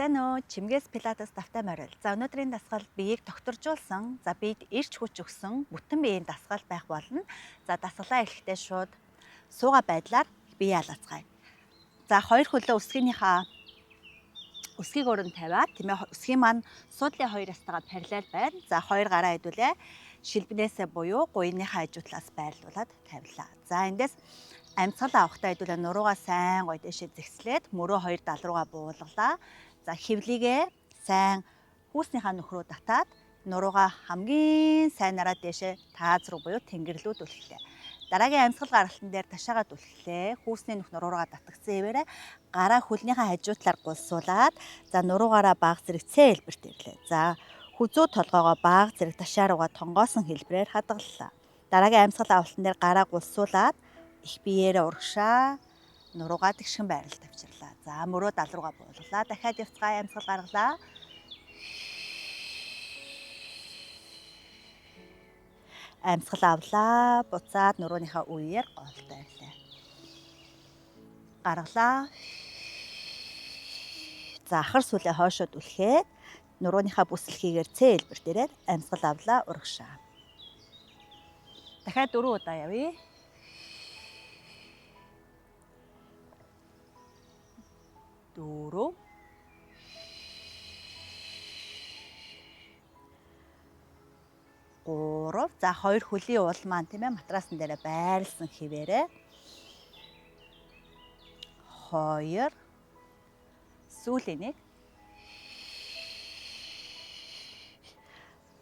Сайн уу? Чимгээс пилатес давтай морил. За өнөөдрийн дасгал биеийг докторжуулсан, за биед ирч хүч өгсөн бүтэн биеийн дасгал байх болно. За дасгалаа эрэхтэй шууд сууга байдлаар бие алгацгаая. За хоёр хөлөө өсгийг өрөнд тавиад тийм ээ өсгийн маань суудлын хоёр ястагаа параллел байна. За хоёр гараа хэдүүлээ шилбнээсээ буюу гуйныхаа хажуу талаас байрлуулад тавилаа. За эндээс амьсгал авахтаа хэдүүлээ нуруугаа сайн гоё дэшээ зэгслээд мөрөө хоёр дал руугаа буулгалаа. За хевлийгээ сайн хүүснийхаа нөхрөө татаад нуруугаа хамгийн сайнараа дэшээ тааз руу буюу тэнгэр рүү түлхлээ. Дараагийн амьсгал гаргалтын дээр ташаагаа түлхлээ. Хүүсний нөх нуруугаа татгцсан хэвээрээ гараа хөлнийхээ хажуу талаар гулсуулаад за нуруугаараа баг зэрэг цэ хэлбэрт ирлээ. За хүзүү толгоогоо баг зэрэг ташаа руугаа тонгоосон хэлбэрээр хадгаллаа. Дараагийн амьсгал авалтан дээр гараа гулсуулаад их биеэрээ урагшаа нуруугаа тэгшхэн байралд авчирлаа. За мөрөө дал руугаа буулгалаа. Дахиад явцгаая амьсгал гаргалаа. Амьсгал авлаа. Буцаад нурууныхаа үеэр голтой ирлээ. Гаргалаа. За ахар сүлээ хоошоо түлхээд нурууныхаа бүсэлхийгээр цэ хэлбэр дээрээ амьсгал авлаа, урагшаа. Дахиад 4 удаа явъя. 4 3 за хоёр хөлийн уул маань тийм ээ матрасан дээр байрлсан хിവэрээ 2 сүүлийн нэг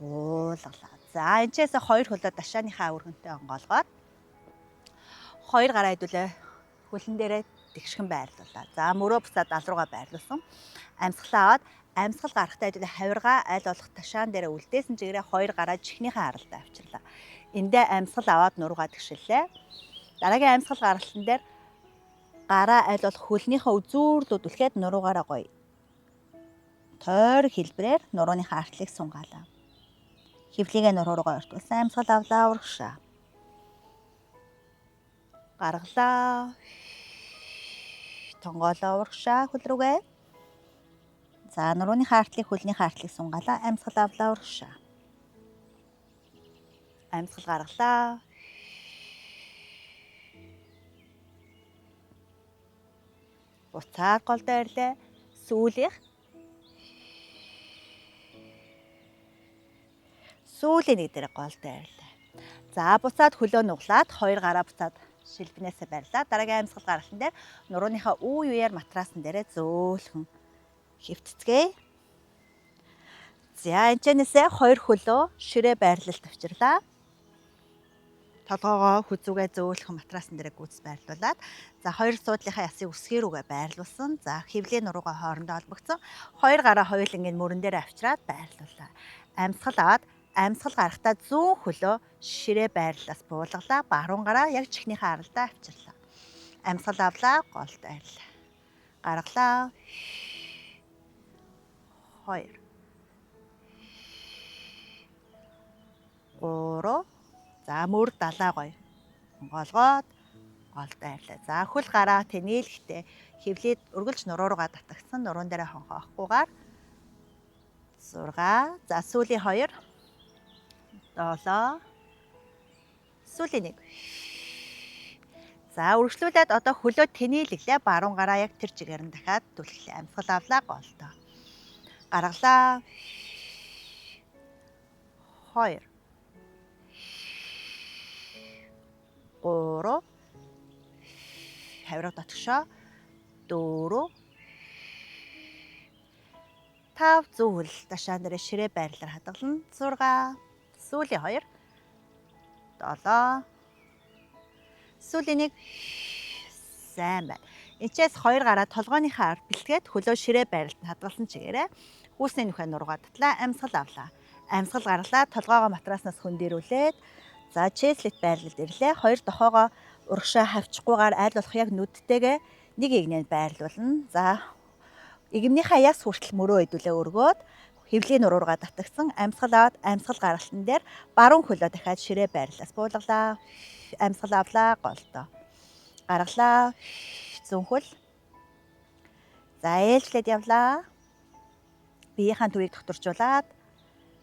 уулгалаа. За энэчээс хоёр хөлөө дашааныхаа өргөнтэй онгоолгоод хоёр гараа хэдүүлээ хөлн дээрээ тэгшхэн байрлуулаа. За мөрөө буцаад дал руугаа байрлуулсан. Амьсгалаа аваад амьсгал гарахтаа хэдүүлээ хавиргаа аль болох ташаан дээрээ үлдээсэн чигээрээ хоёр гараа чихнийхээ аралдаа авчирлаа. Эндээ амьсгал аваад нуруугаа тэгшиллээ. Дараагийн амьсгал гаргалтан дээр гараа аль болох хөлнийхөө үзүүрлүүд үлхээд нуруугаараа гоё тойр хэлбэрээр нурууныхаа артлыг сунгаалаа. Хевлийгээ нуруу руугаа ортуулсан амьсгал авлаа, урагшаа. Гаргалаа. Тонгоолоо, урагшаа хөл рүүгээ. За нурууныхаа артлыг хөлнийхээ артлыг сунгаалаа, амьсгал авлаа, урагшаа. Амьсгал гаргалаа. Буцаад голдоо ирлээ. Сүүлийн нэг дээр голдоо ирлээ. За буцаад хөлөө нуглаад хоёр гараа буцаад шилбнээсээ барьлаа. Дараагийн амьсгал гаргалтан дээр нурууныхаа үеэр матрасан дээрээ зөөлхөн хөвтцгээе. За энэчнээсээ хоёр хөлөө ширээ байрлалд авчирлаа. Толгоогоо хүзүүгээ зөөлхөн матрасан дээрээ гүйц байрлуулад за хоёр суудлынхаа ясыг өсгий рүүгээ байрлуулсан. За хевлийн нуруугаа хоорондоо холбогдсон. Хоёр гараа хоёулангийн мөрөн дээр авчираад байрлууллаа. Амьсгал аваад амьсгал гарахтаа зүүн хөлөө ширээ байрлалаас буулгалаа. Баруун гараа яг чихнийхээ аралдаа авчирлаа. Амьсгал авлаа, голтой ирлээ. Гаргалаа. 2 3 за мөр далаа гоё онгоолгоод голтой ирлээ. За хөл гараа тэнээлхтэй хевлээд өргөлж нуруу руугаа татагдсан нуруун дээрээ хонхоохгүйгээр 6 за сүүлийн 2 7 сүүлийн 1 за үргэлжлүүлээд одоо хөлөө тэнээлглээ. Баруун гараа яг тэр чигээр нь дахиад түлхлээ. Амьсгал авлаа, голтой. Гаргалаа. 2 3 хавирга дотгошоо 4 5 зүүн хөл ташаан дээр ширээ байрлалаар хадгална. 6 сүүлийн 2 7 сүүлийн 1 сайн байна. Энэчээс хоёр гараа толгойнхаа ард бэлтгээд хөлөө ширээ байрлалд хадгалсан чигээрээ хүүсний нүхээ нуруугаа татлаа, амьсгал авлаа. Амьсгал гаргалаа, толгоогоо матраснаас хөндөрүүлээд за чэслэт байрлалд ирлээ. Хоёр дохоогоо урагшаа хавчихгүйгээр аль болох яг нүдтэйгээ нэг игнэнд байрлуулна. За игмнийхаа яс хүртэл мөрөө хэдүүлээ өргөөд хевлийн нуруугаа татагдсан амьсгал аваад амьсгал гаргалтан дээр баруун хөлөө дахиад ширээ байрлалаас буулгалаа. Амьсгал авлаа, голтой. Гаргалаа. Зүүн хөл. За ээлжлээд явлаа. биеийн төвийг докторжуулаад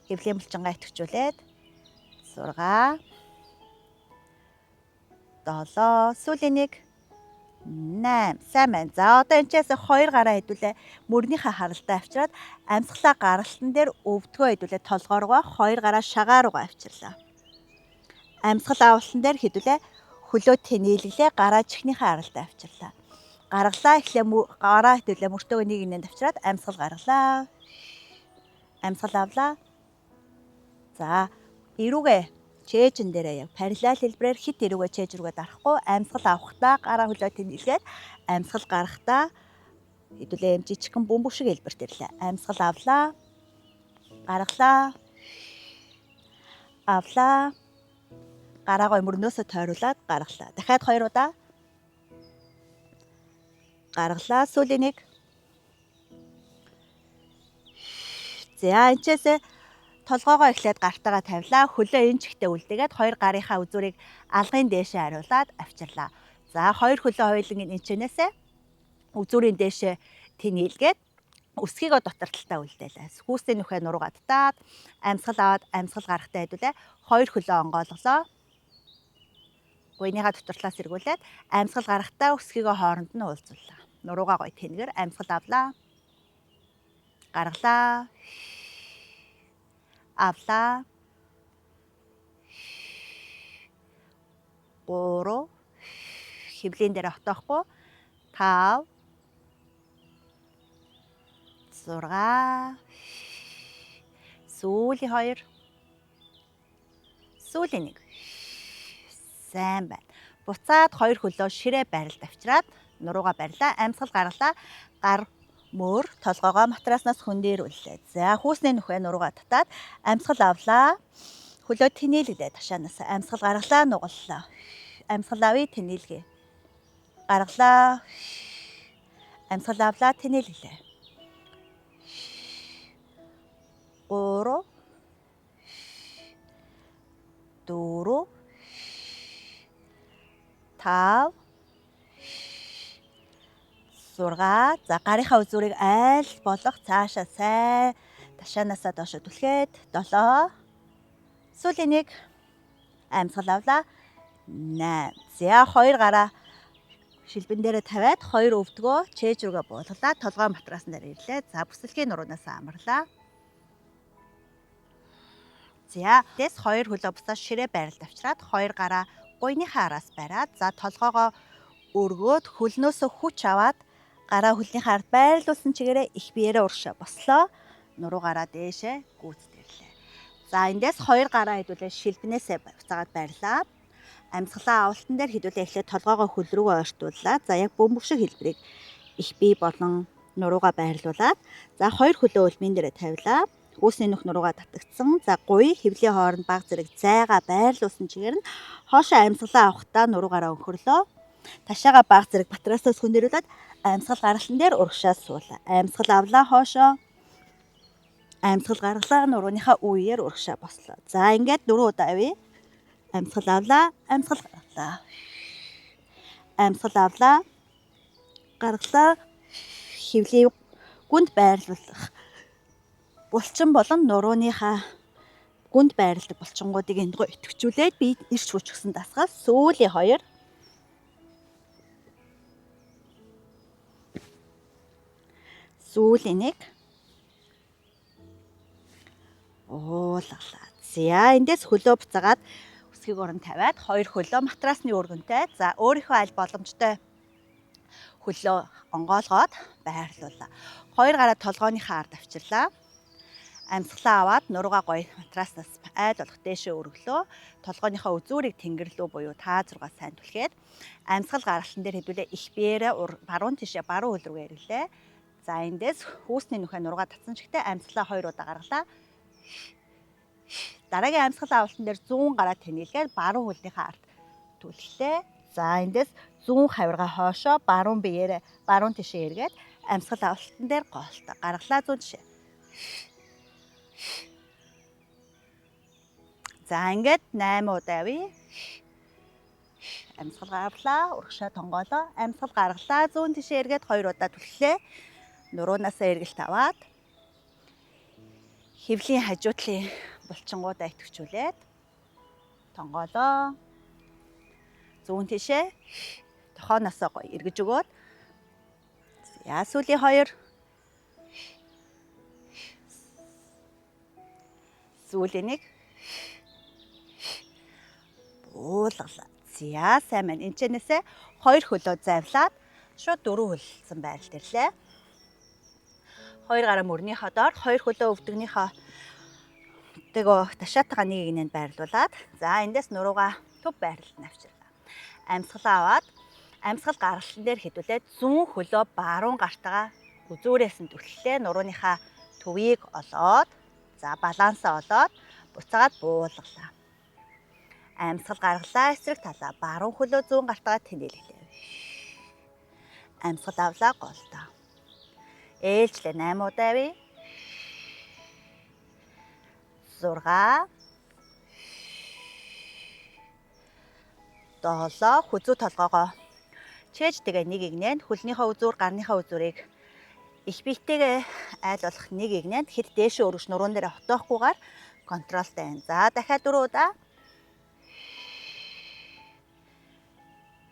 хэвлэлийн булчингаа идэвхжүүлээд 6 7 сүүлийн 1 8 сайн байна. За одоо энэчээс 2 гараа хэдүүлээ мөрнийхээ харалтай авчираад амьсгалаа гаргалтан дээр өвдгөө хэдүүлээ толгоо руугаа 2 гараа шагаа руугаа авчирлаа. Амьсгал авалтан дээр хэдүүлээ хөлөө тэнээлглээ гараа чихнийхээ харалтай авчирлаа. Гаргалаа эхлээ гараа хэдүүлээ мөртөөгөө нэг инээнд авчираад амьсгал гаргалаа. Амьсгал авлаа. За эрүүгээ чэйжэн дээрээ яг параллел хэлбэрээр хит эрүүгээ чэйж рүүгээ дарахгүй амьсгал авахдаа гараа хөлөө тэнэлгээд амьсгал гарахдаа хэдүүлээ юм жижигхэн бөмбөг шиг хэлбэрт ирлээ. Амьсгал авлаа. Гаргалаа. Авлаа. Гараагаа мөрнөөсөө тойруулаад гаргалаа. Дахиад 2 удаа. Гаргалаа сүүлийн 1. За энэчээс толгоогоо эхлээд гартагаа тавилаа. Хөлөө энэ чигтээ үлдээгээд 2 гарынхаа үзүүрийг алгын дээшээ хариулаад авчирлаа. За 2 хөлөө хоёулангийн энэчнээсээ үзүүрийн дээшээ тэнээлгээд өсгийгөө дотор талтаа үлдээлээ. Хүүсний нүхээ нуруугаа татаад амьсгал аваад амьсгал гарахтаа хэдүүлээ 2 хөлөө онгойлголоо. Гуйныхаа дотор талаас эргүүлээд амьсгал гарахтаа өсгийгөө хооронд нь уулзууллаа. Нуруугаа гоё тэнгэр амьсгал авлаа. Гаргалаа. Авлаа. 3 хөвлийн дээр отоохгүй 5 6 сүүлийн 2 сүүлийн 1 сайн байна. Буцаад 2 хөлөө ширээ барилд авчираад нуруугаа барилаа. Амьсгал гаргалаа. Гар мөр толгоогоо матраснаас хөндөрүүлээ. За хүүсний нүхээ нуруугаа татаад амьсгал авлаа. Хөлөө тэнээлглээ ташаанаас амьсгал гаргалаа нугаллаа. Амьсгал авъя тэнээлгээ. Гаргалаа. Амьсгал авлаа тэнээлглээ. 3 4 5 6 за гарынхаа үзүүрийг айл болох цаашаа сайн ташаанаасаа доошо түлхээд 7 сүүлийн 1 амьсгал авлаа 8 за 2 гараа шилбэн дээрээ тавиад 2 өвдгөө чэйж рүүгээ буулгалаа. Толгой матрасан дээр ирлээ. За бүсэлгийн нуруунаас амарлаа. За дэс 2 хөлөө буцаад ширээ барилд авчираад 2 гараа гуйныхаа араас бариад за толгоогоо өргөөд хөлнөөсөө хүч аваад гараа хөлнийхээ ард байрлуулсан чигээрээ их биеэрээ урагшаа бослоо. Нуруугаараа дээшээ гүйцэтгэрлээ. За эндээс 2 гараа хэдүүлээ шилбнээсээ буцаагаад барилаа. Амьсгалаа авалтан дээр хэдүүлээ эхлээд толгоогоо хөл рүүгээ ойртууллаа. За яг бөмбөг шиг хэлбэрийг их бие болон нуруугаа байрлуулад за 2 хөлөө өлмийн дээрээ тавилаа. Хүүсний нүх нуруугаа татагдсан. За гуй хэвлийн хооронд баг зэрэг зайгаа байрлуулсан чигээр нь хоошоо амьсгалаа авахдаа нуруугаараа өнхөрлөө. Ташаага баг зэрэг батраасаас хөндөрүүлээд амьсгал гаргалтан дээр урагшаа суулаа. Амьсгал авлаа хоошоо. Амьсгал гаргалаа нурууныхаа үеэр урагшаа бослоо. За ингээд 4 удаа авъя. Амьсгал авлаа, амьсгал гаргалаа. Амьсгал авлаа. Гаргалаа. Хэвлийн гүнд байрлуулах булчин болон нурууныхаа гүнд байрладаг булчингуудыг энд гоо идэвхжүүлээд би ирч хүчгсэн дасгал сүүлийн 2 сүүлийн 1 уулгалаа. За эндээс хөлөө буцаагаад өсгийг орон тавиад 2 хөлөө матрасны өргөнтэй. За өөрийнхөө аль боломжтой хөлөө онгоолгоод байрлуулаа. 2 гараа толгойнхаа ард авчирлаа. Амьсгалаа аваад нуруугаа гоё матраснаас айл болох дээшээ өргөлөө. Толгойнхоо үзүүрийг тэнгэрлүү буюу таа 6 сайн түлхээд амьсгал гаргалтан дээр хэдүүлээ их биеэрээ баруун тишээ баруун хөл рүү эрлээ. За эндээс хүүсний нүхээ нуруугаа татсан чигтээ амьсгалаа 2 удаа гаргалаа. Дараагийн амьсгал авалтан дээр 100 гараа тэнэлгээд баруун хөлнийхээ ард түлхлээ. За эндээс 100 хавиргаа хоошоо баруун биеэрээ баруун тишээ эргээд амьсгал авалтан дээр гоолтоо гаргалаа 100 тишээ. За ингээд 8 удаа авъя. Амьсгал гаргалаа, урагшаа тонгоолоо, амьсгал гаргалаа, зүүн тишээ эргээд 2 удаа түлхлээ. Нуруунаасаа эргэлт аваад Хэвлийн хажуутлын булчингуудаа идэвхжүүлээд тонгоолоо. Зүүн тишээ тохооноосоо гоё эргэж өгөөд. За сүүлийн 2. Сүүлийн 1. Буулгалаа. За сайн байна. Энэчнээсээ 2 хөлөө завлаад шууд 4 хөлсөн байрал дэрлээ. 2 гараа мөрнийхөө доор 2 хөлөө өвдөгнийхөө ташаатайгаа нэг игнэнд байрлуулад за эндээс нуруугаа төв байрлалд навчирлаа. Амьсгалаа аваад амьсгал гаргалсан дээр хэдүүлээд зүүн хөлөө баруун гартаа үзүүрээс нь түлхлээ нурууныхаа төвийг олоод за балансаа олоод буцаагаад буулгалаа. Амьсгал гаргалаа эсрэг талаа баруун хөлөө зүүн гартаа тэнэлгэлээ. Амьсгал авлаа голдоо. Ээлжлээ 8 удаа авъя. 6 7 хүзүү толгоогоо чээж тэгээ нэг игнэнд хөлнийхөө үзүүр гарныхаа үзүүрийг их биетэйгээ айлуулах нэг игнэнд хэд дээшээ өргөж нуруунд дээр хотоохгүйгээр контролтой байна. За дахиад 4 удаа.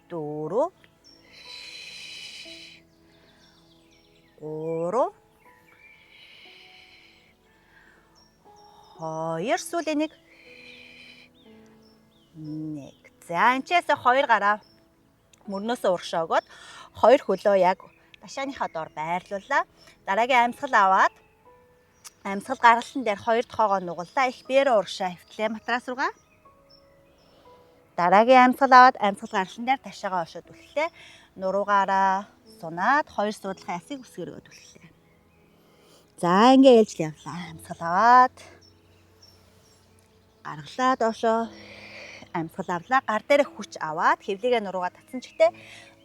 4 3 2 сүүлийн 1. За энэчээс 2 гараа мөрнөөсөө урагшаа өгөөд 2 хөлөө яг ташааныхаа доор байрлууллаа. Дараагийн амьсгал аваад амьсгал гаргалсан дээр 2 тохоогоо нугаллаа. Их биеэрээ урагшаа хөвтлээ матрас руугаа. Дараагийн амьсгал аваад амьсгал гаргалсан дээр ташаагаа хошоод түлхлээ. Нуруугаараа сунаад 2 суудлахын асыг үсгэргөө түлхлээ. За ингээ ээлжл явлаа. Амьсгал аваад гаргалаа доошоо амьсгал авлаа. Гар дээрээ хүч аваад хэвлийгээ нуруугаа татсан ч гэтээ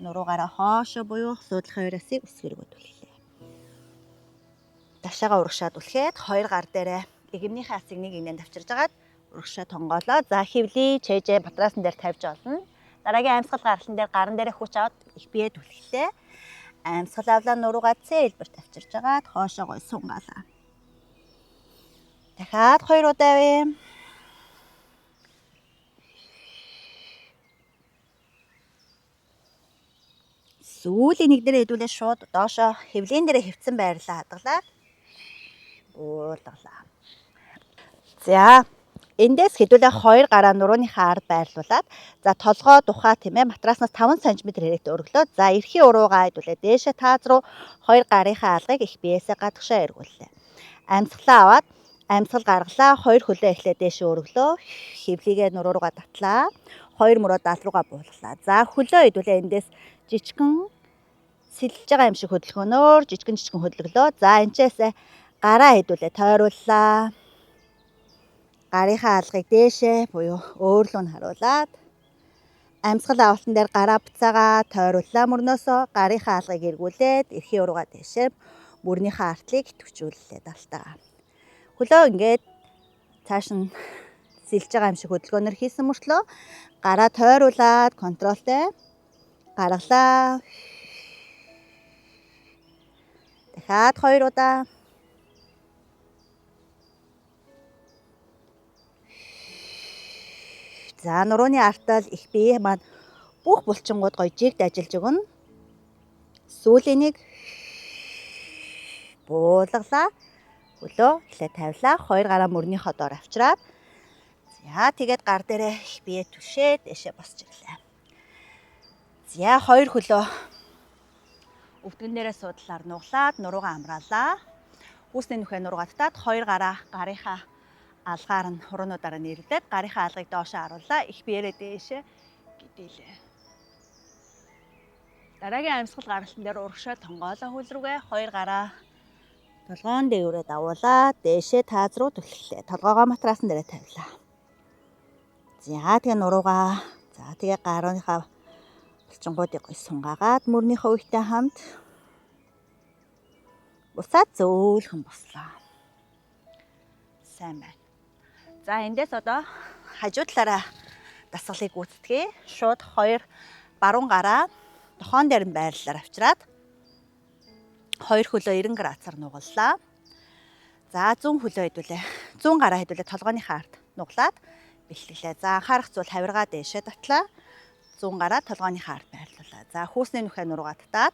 нуруугаараа хоошо буюу суудлахын 2 асыг үсгэргөө түлхлээ. Ташаагаа урагшаад түлхээд 2 гар дээрээ эгэмнийхээ асыг нэг игнэнд авчирж агаад урагшаа тонгоолоо. За хэвлий чэйжээ матрасан дээр тавьж олно. Дараагийн амьсгал гаргалсан дээр гарын дээрээ хүч аваад их бие түлхлээ. Амьсгал авлаа нуруугаа цээлбэрт авчирж агаад хоошоо гой сунгаалаа. Дахиад 2 удаа авъя. Сүүлийн 1 дээрээ хэдүүлээ шууд доошоо хэвлийн дээрээ хөвцөн байрлаа хадгалаад буулгалаа. За эндээс хэдүүлээ 2 гараа нурууныхаа ард байрлуулад за толгоо тухай тийм ээ матраснаас 5 см хэрэгтээ өргөлөө. За эрхийн уруугаа хэдүүлээ дээшээ тааз руу 2 гарынхаа алгыг их биесээ гадагшаа эргүүллээ. Амьсгалаа аваад амьсгал гаргалаа 2 хөлөө эхлээ дээшээ өргөлөө. Хэвлийгээ нуруу руугаа татлаа. 2 мөрөө дал руугаа буулгалаа. За хөлөө хэдүүлээ эндээс жижигхэн сэлж байгаа юм шиг хөдөлгөөнөөр жижигэн хөдөлгөлөө. За энэчээс гараа хэдүүлээ тойрууллаа. Гарынхаа алгыг дээшээ буюу өөрлөө нь харуулад амьсгал авалтан дээр гараа буцаагаа тойрууллаа мөрнөөсөө гарынхаа алгыг эргүүлээд эрхийн уруугаа дээшээ мөрнийхөө артлыг идэвхжүүллээ далтаа. Хөлөө ингээд цааш нь сэлж байгаа юм шиг хөдөлгөөнөөр хийсэн мөртлөө гараа тойруулаад контролтой гаргалаа. Дахиад 2 удаа. За нурууны артал их бие маань бүх булчингууд гоё жигд ажиллаж өгнө. Сүүлийн 1 буулгалаа. Хөлөө эхлээ тавилаа. 2 гараа мөрнийхөө доор авчираад за тэгээд гар дээрээ их бие түшээ дэшээ босч ирлээ. За 2 хөлөө өвдгөн дээрээ суудлаар нуглаад нуруугаа амраалаа. Үүсний нүхээ нуруугаа татаад 2 гараа гарынхаа алгаар нь хуруунуудаараа нэрвлээд гарынхаа алгыг доошоо харууллаа. Их биеэрээ дээшээ гидээлээ. Дараагийн амьсгал гаргалсан дээр урагшаа тонгоолоо хөл рүүгээ 2 гараа толгоон дээгүүрээ давуулаад дээшээ тааз руу түлхлээ. Толгоогоо матрасан дээрээ тавилаа. За тэгээ нуруугаа за тэгээ гарууныхаа булчингуудыг гоё сунгаагаад мөрнийхөө үетэй хамт буцаад зөөлхөн бослоо. Сайн байна. За эндээс одоо хажуу талаараа дасгалыг гүйцэтгэе. Шууд 2 баруун гараа тохон дээр нь байрлалаар авчираад 2 хөлөө 90 градусаар нугаллаа. За 100 хөлөө хэдүүлээ. 100 гараа хэдүүлээ толгойнхаа ард нуглаад бэлтгэлээ. За анхаарах зүйл хавиргаа дээшээ татлаа. 100 гараа толгойнхаа ард байрлуулаа. За хүүсний нүхээ нуруугаа татаад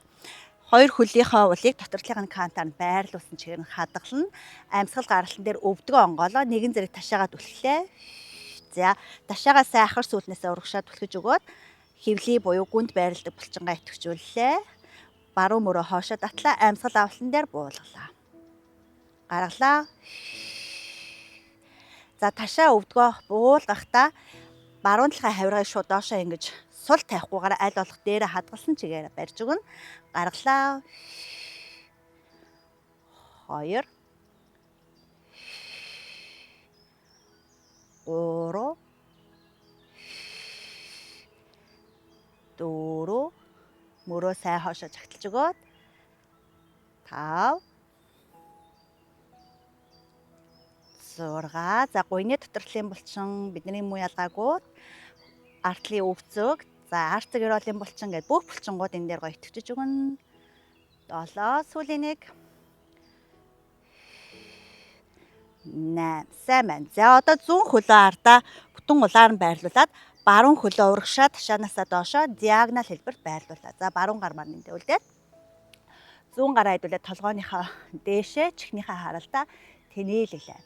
хоёр хөлийнхөө улыг дотортлын кантаар байрлуулсан чигээр нь хадгална. Амьсгал гаралтан дээр өвдгөө онгоолоо нэгэн зэрэг ташаагаа түлхлээ. За ташаагаа сайхар сүүлнээсээ урагшаа түлхэж өгөөд хевлий буюу гүнд байрладаг булчингаа идэвхжүүллээ. Баруун мөрөө хоошоо татлаа, амьсгал авлан дээр буулгалаа. Гаргалаа. За ташаа өвдгөө буулгахдаа баруун талын хавиргааг шууд доошоо ингэж сул тавихгүйгээр аль болох дээрээ хадгалсан чигээр барьж өгнө. Гаргалаа. 2 3 4 мөрөө сайн хоошоо жагталж өгөөд 5 6 за гуйны дотортлын булчин бидний муу ялгаагүй артлын өвцөг за арцэг эролын булчин гэдэг бүх булчингууд энэ дээр гоё итгэж өгнө. 7 сүүлийн 1 8 сайн байна. За одоо 100 хөлөө ардаа бүтэн улаар нь байрлуулад баруун хөлөө урагшаа ташаанаасаа доошоо диагонал хэлбэрт байрлуулаа. За баруун гар маань эндээ үлдээд 100 гараа хэдүүлээ толгойнхоо дээшээ чихнийхээ харалтаа тэнээлглээ.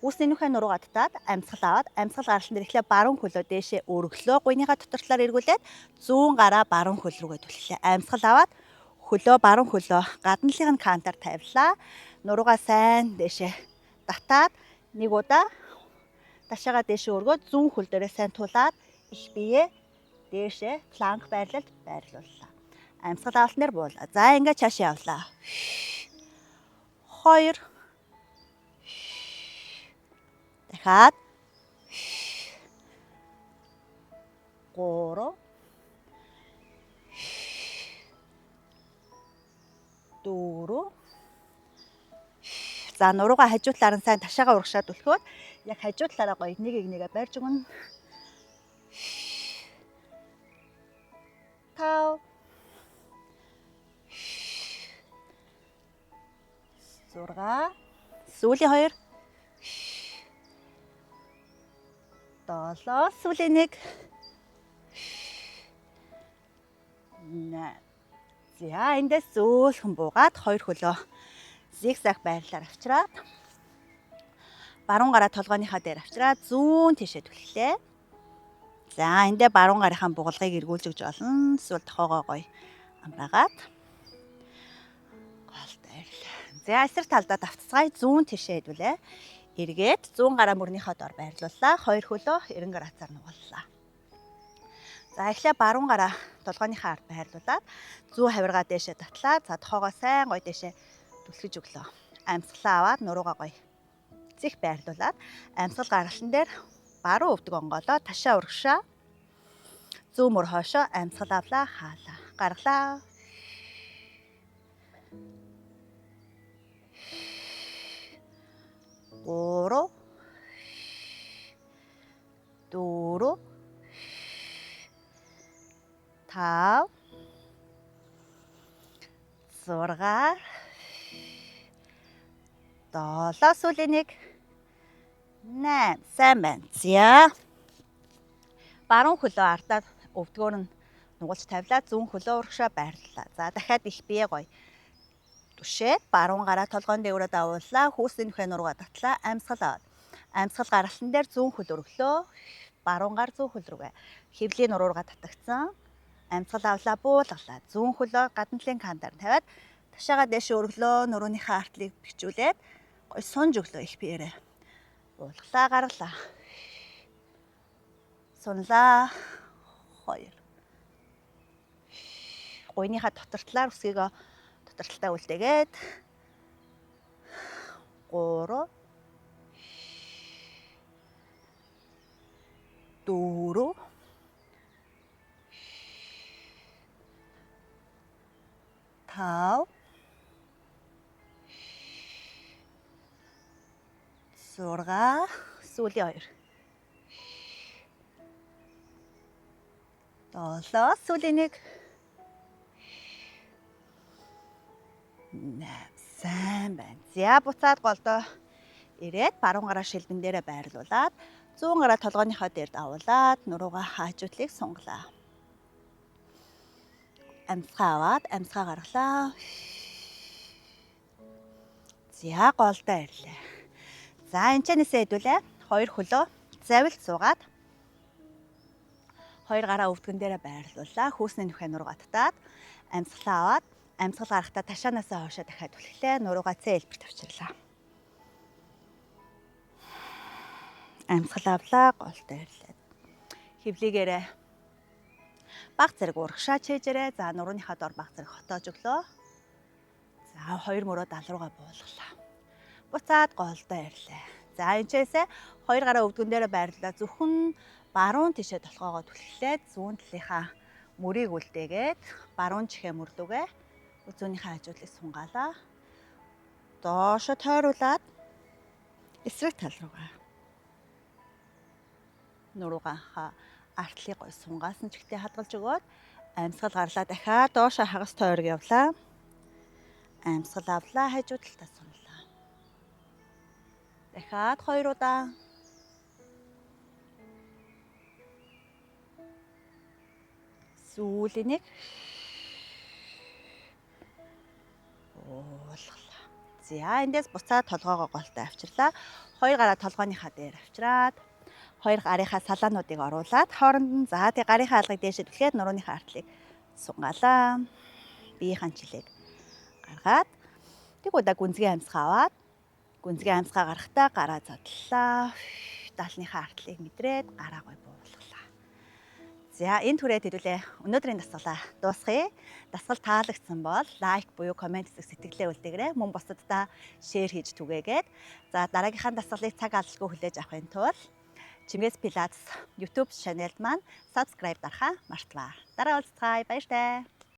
Хүүсний нүхээ нуруугаа татаад амьсгал аваад амьсгал гаралтан дээр эхлээ баруун хөлөө дээшээ өргөлөө гуйныхаа дотортлоор эргүүлээд 100 гараа баруун хөл рүүгээ түлхлээ. Амьсгал аваад хөлөө баруун хөлөө гадналын кантаар тавилаа. Нуруугаа сайн дээшээ татаад нэг удаа ташаагаа дээшээ өргөөд 100 хөл дээрээ сайн тулаад их биеэ дээшээ планк байрлалд байрлууллаа. Амьсгал авалтан дээр буулаа. За ингээд цаашаа явлаа. 2 дахиад 3 4 за нуруугаа хажуу талаар нь сайн ташаагаа урагшаад түлхөөд яг хажуу талаараа гоё нэгээ барьж өгнө. 5 6 сүүлийн 2 7 сүүлийн 1 8 за эндээс зөөлхөн буугаад 2 хөлөө зигзаг байрлалаар авчираад баруун гараа толгойнхаа дээр авчираад зүүн тишээ түлхлээ. За эндээ баруун гарынхаа бугалгыг эргүүлж өгч олно. Эсвэл тохоогоо гоё амраагаад голд байрлаа. За эсрэг талдаа давтцгаая зүүн тишээ хэдвүлээ. Эргээд 100 гараа мөрнийхөө дор байрлууллаа. 2 хөлөө 90 градусаар нугаллаа. За эхлээ баруун гараа толгойнхаа ард байрлуулад зүү хавиргаа дээшээ татлаа. За тохоогоо сайн гоё дээшээ түлхэж өглөө. Амьсгалаа аваад нуруугаа гоё зих байрлуулад амьсгал гаргалан дээр баруун өвдөг онгоолоо ташаа урагшаа зүү мөр хоошоо амьсгал авлаа хаалаа. Гаргалаа. 3 4 5 6 7 сүүлийн 1 8 сайн байна. За баруун хөлөө ардаад өвдгөөр нь нугалж тавилаа. Зүүн хөлөө урагшаа байрлалаа. За дахиад их бие гоё түшээд баруун гараа толгойн дээгүүрээ давууллаа. Хүүсний нүхээ нуруугаа татлаа. Амьсгал аваад. Амьсгал гаргалан дээр зүүн хөл өргөлөө. Баруун гар зүүн хөл рүүгээ хевлийн нуруугаа татагцсан. Амьсгал авлаа буулгалаа. Зүүн хөлөө гадналын кантаар тавиад ташаагаа дээшээ өргөлөө. Нурууныхаа артлыг бичүүлээд гоё сунж өглөө их биеэрээ. Буулгалаа гаргалаа. Сунлаа. 2 гуйныхаа дотортлаар үсгийгөө дотортлаа үлдээгээд 3 4 5 6 сүүлийн 2 7 сүүлийн 1 8 сайн байна. За буцаад голдоо Ирээд баруун гараа шилбэн дээрээ байрлуулад зүүн гараа толгойнхоо дээр давуулаад нуруугаа хаажуудлыг сунгалаа. Амьсгаа аваад амьсгаа гаргалаа. За голдоо ирлээ. За энэчнээсээ хэдүүлээ 2 хөлөө завилт суугаад 2 гараа өвдгөн дээрээ байрлууллаа. Хүүсний нүхээ нуруугаа татаад амьсгалаа аваад амьсгал гарахтаа ташаанаасаа хоошоо дахиад түлхлээ. Нуруугаа цээлбэр тавьчихлаа. Амьсгал авлаа, голдоо ирлээ. Хевлийгээрээ баг зэрэг урагшаа чэжээрээ. За нурууныхаа дор баг зэрэг хотоож өглөө. За 2 мөрөө дал руугаа буулгалаа. Буцаад голдоо ирлээ. За энэчээсээ 2 гараа өвдгөн дээрээ байрлуулаа. Зөвхөн баруун тишээ толгоогоо түлхлээд зүүн талынхаа мөрийг үлдээгээд баруун чихээ мөрлөгээ зүүнийхээ хажуудлыг сунгаалаа. Доошо тойруулаад эсрэг тал руугаа нуруугаа артлыг гой сунгаасан чигтээ хадгалж өгөөд амьсгал гарлаа. Дахиад доошо хагас тойрог явлаа. Амьсгал авлаа, хажуу талтаа сунлаа. Дахиад 2 удаа. Сүүлэнийг уулгалаа. За эндээс буцаад толгоогоо голтой авчирлаа. 2 гараа толгойнхаа дээр авчираад 2 гарынхаа салаануудыг оруулаад хооронд нь за тэг гарынхаа алгыг дээшээ түлхээд нурууныхаа артлыг сунгаалаа. Бие ханчлыг гаргаад тэг удаа гүнзгий амьсгаа аваад гүнзгий амьсгаа гаргахтаа гараа задлаа. Даалныхаа артлыг мэдрээд гараа гой буулгалаа. За энэ түрээд хэдүүлээ өнөөдрийн дасгалаа дуусгая. Дасгал таалагдсан бол лайк буюу комент хэсэг сэтгэлээ үлдээгээрэй. Мөн бусаддаа шеэр хийж түгээгээд за дараагийнхаа дасгалыг цаг алдалгүй хүлээж авахын тулд Чимээс Пилатес YouTube channel маань subscribe дарахаа мартваа. Дараа уулзцгаая. Баяртай.